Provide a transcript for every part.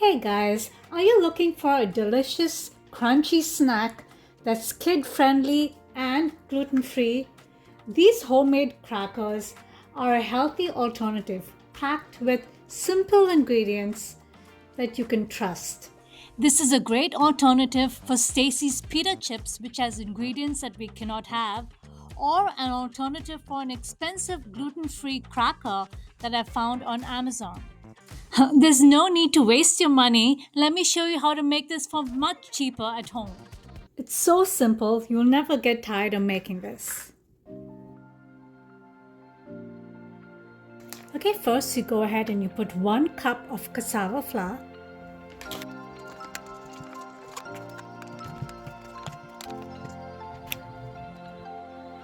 Hey guys, are you looking for a delicious, crunchy snack that's kid-friendly and gluten-free? These homemade crackers are a healthy alternative packed with simple ingredients that you can trust. This is a great alternative for Stacy's pita chips, which has ingredients that we cannot have, or an alternative for an expensive gluten-free cracker that I found on Amazon. There's no need to waste your money. Let me show you how to make this for much cheaper at home. It's so simple, you'll never get tired of making this. Okay, first you go ahead and you put 1 cup of cassava flour.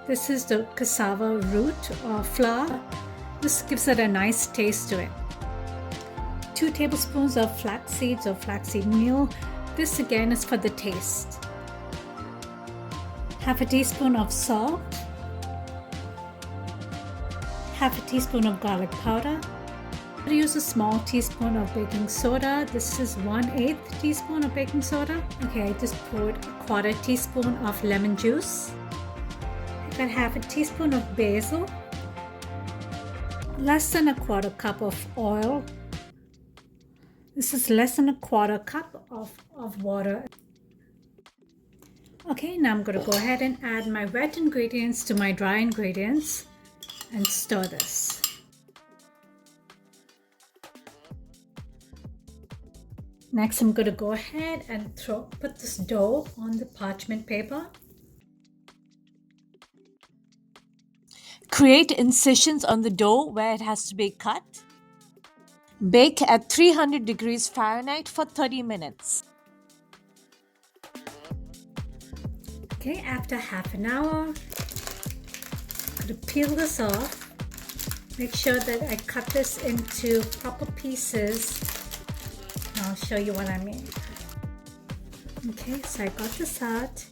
This is the cassava root or flour. This gives it a nice taste to it. 2 tablespoons of flax seeds or flaxseed meal. This again is for the taste. Half a teaspoon of salt. Half a teaspoon of garlic powder. I'm going to use a small teaspoon of baking soda. This is 1/8 teaspoon of baking soda. Okay, I just poured a 1/4 teaspoon of lemon juice. I got half a teaspoon of basil. Less than a 1/4 cup of oil. This is less than a 1/4 cup of water. Okay, now I'm going to go ahead and add my wet ingredients to my dry ingredients and stir this. Next, I'm going to go ahead and put this dough on the parchment paper. Create incisions on the dough where it has to be cut. Bake at 300 degrees Fahrenheit for 30 minutes. Okay, after half an hour, I'm going to peel this off. Make sure that I cut this into proper pieces. And I'll show you what I mean. Okay, so I got this out.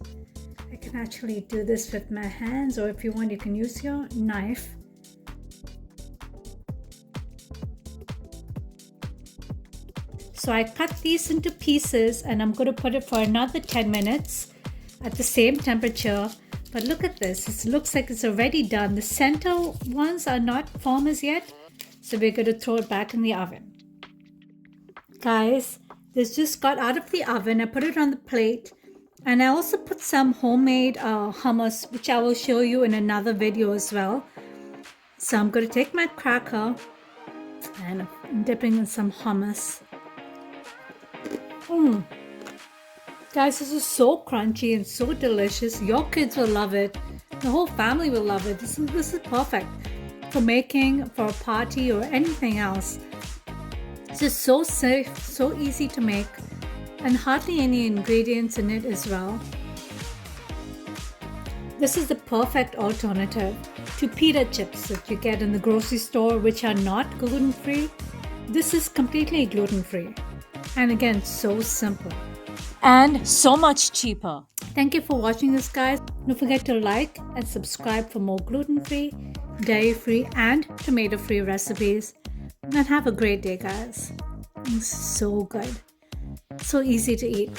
I can actually do this with my hands, or if you want, you can use your knife. So I cut these into pieces and I'm going to put it for another 10 minutes at the same temperature. But look at this, it looks like it's already done. The center ones are not formed as yet, so we're going to throw it back in the oven. Guys, this just got out of the oven. I put it on the plate, and I also put some homemade hummus, which I will show you in another video as well. So I'm going to take my cracker and I'm dipping in some hummus. Guys, this is so crunchy and so delicious. Your kids will love it. The whole family will love it. This is perfect for making for a party or anything else. It's just so safe, so easy to make, and hardly any ingredients in it as well. This is the perfect alternative to pita chips that you get in the grocery store, which are not gluten-free. This is completely gluten-free. And again, so simple. And so much cheaper. Thank you for watching this, guys. Don't forget to like and subscribe for more gluten-free, dairy-free, and tomato-free recipes. And have a great day, guys. It's so good. So easy to eat.